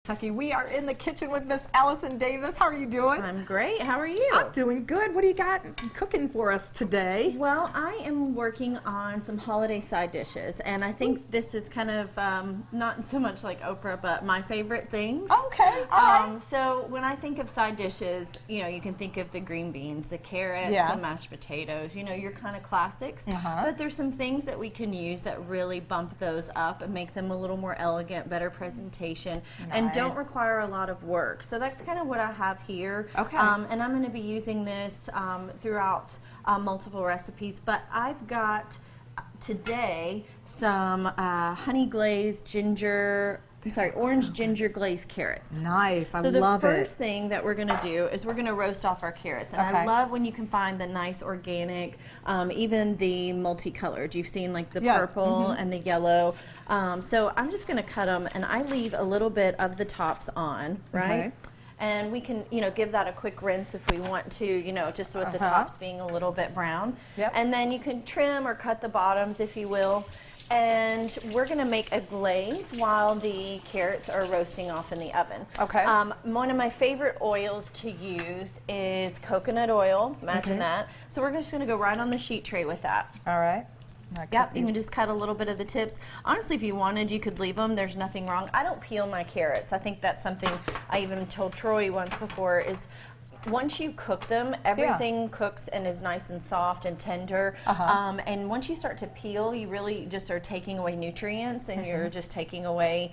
Kentucky. We are in the kitchen with Miss Allison Davis. How are you doing? I'm great. How are you? I'm doing good. What do you got cooking for us today? Well, I am working on some holiday side dishes, and I think this is kind of not so much like Oprah, but my favorite things. Okay. All right. So when I think of side dishes, you know, you can think of the green beans, the carrots, Yeah. the mashed potatoes, you know, your kind of classics. Uh-huh. But there's some things that we can use that really bump those up and make them a little more elegant, better presentation, and don't require a lot of work. So that's kind of what I have here. Okay. And I'm going to be using this throughout multiple recipes, but I've got today some honey glazed ginger, orange ginger glazed carrots. Nice. I love it. So the first thing that we're going to do is we're going to roast off our carrots. And I love when you can find the nice organic, even the multicolored. You've seen like the purple and the yellow. So I'm just going to cut them, and I leave a little bit of the tops on, right? Okay. And we can, you know, give that a quick rinse if we want to, you know, just with the tops being a little bit brown. Yep. And then you can trim or cut the bottoms if you will. And we're going to make a glaze while the carrots are roasting off in the oven. Okay. One of my favorite oils to use is coconut oil. Imagine that. So we're just going to go right on the sheet tray with that. All right. Yep, you can just cut a little bit of the tips. Honestly, if you wanted, you could leave them. There's nothing wrong. I don't peel my carrots. I think that's something I even told Troy once before is once you cook them, everything cooks and is nice and soft and tender. And once you start to peel, you really just are taking away nutrients, and you're just taking away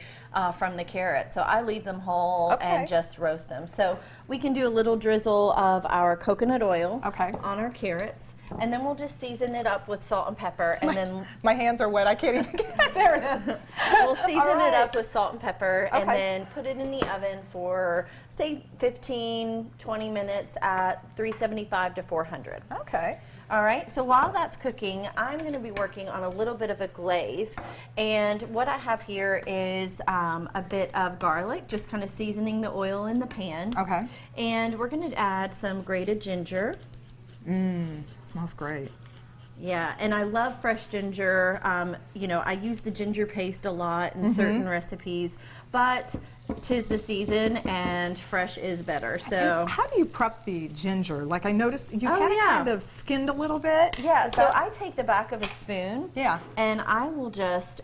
from the carrots. So I leave them whole and just roast them. So we can do a little drizzle of our coconut oil on our carrots. And then we'll just season it up with salt and pepper, and then my hands are wet. I can't even get it. There it is. We'll season it up with salt and pepper, and then put it in the oven for say 15-20 minutes at 375 to 400. Okay. All right, so while that's cooking, I'm going to be working on a little bit of a glaze. And what I have here is a bit of garlic, just kind of seasoning the oil in the pan. Okay. And we're going to add some grated ginger. Smells great. Yeah, and I love fresh ginger. You know, I use the ginger paste a lot in certain recipes, but 'tis the season and fresh is better. So and how do you prep the ginger? Like I noticed you had it kind of skinned a little bit. Yeah, so I take the back of a spoon and I will just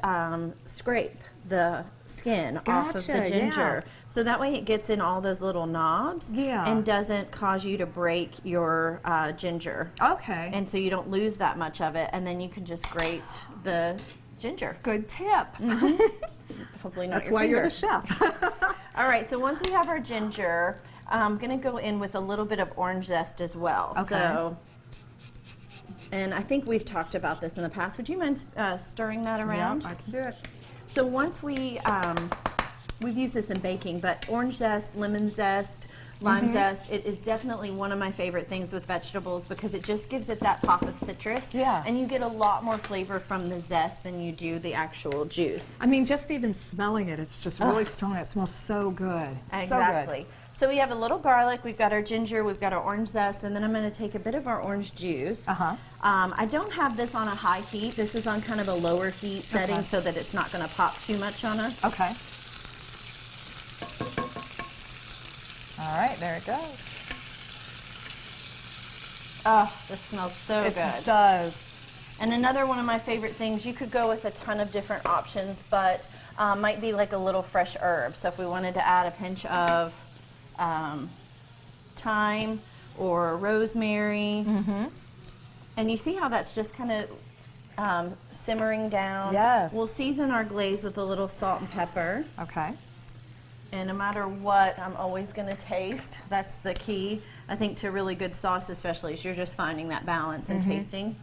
scrape the skin off of the ginger. So that way it gets in all those little knobs and doesn't cause you to break your ginger. Okay. And so you don't lose that much of it, and then you can just grate the ginger. Good tip. Hopefully not That's your why finger. you're the chef. All right, so once we have our ginger, I'm going to go in with a little bit of orange zest as well. Okay. So, and I think we've talked about this in the past. Would you mind stirring that around? Yeah, I can do it. So once we've used this in baking, but orange zest, lemon zest, lime zest, it is definitely one of my favorite things with vegetables because it just gives it that pop of citrus. Yeah. And you get a lot more flavor from the zest than you do the actual juice. I mean, just even smelling it, it's just really strong. It smells so good. Exactly. So good. So we have a little garlic, we've got our ginger, we've got our orange zest, and then I'm going to take a bit of our orange juice. I don't have this on a high heat. This is on kind of a lower heat setting so that it's not going to pop too much on us. Okay. All right, there it goes. Oh, this smells so good. It does. And another one of my favorite things, you could go with a ton of different options, but might be like a little fresh herb. So if we wanted to add a pinch of thyme or rosemary. And you see how that's just kind of simmering down? Yes. We'll season our glaze with a little salt and pepper. Okay. And no matter what, I'm always going to taste. That's the key, I think, to really good sauce, especially as you're just finding that balance and tasting.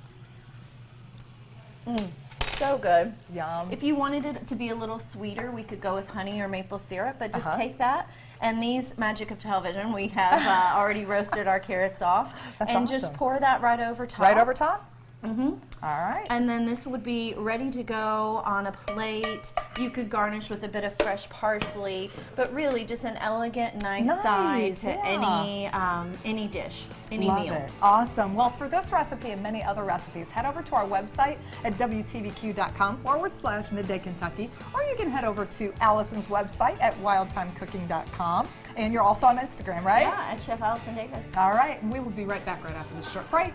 So good. Yum. If you wanted it to be a little sweeter, we could go with honey or maple syrup, but just take that. And these magic of television, we have already roasted our carrots off. That's and awesome. just pour that right over top. Right over top? All right. And then this would be ready to go on a plate. You could garnish with a bit of fresh parsley, but really just an elegant, nice side to any dish, any Love meal. it. Awesome. Well, for this recipe and many other recipes, head over to our website at WTVQ.com/Midday Kentucky, or you can head over to Allison's website at wildtimecooking.com. And you're also on Instagram, right? Yeah, at Chef Allison Davis. All right. And we will be right back right after this short break.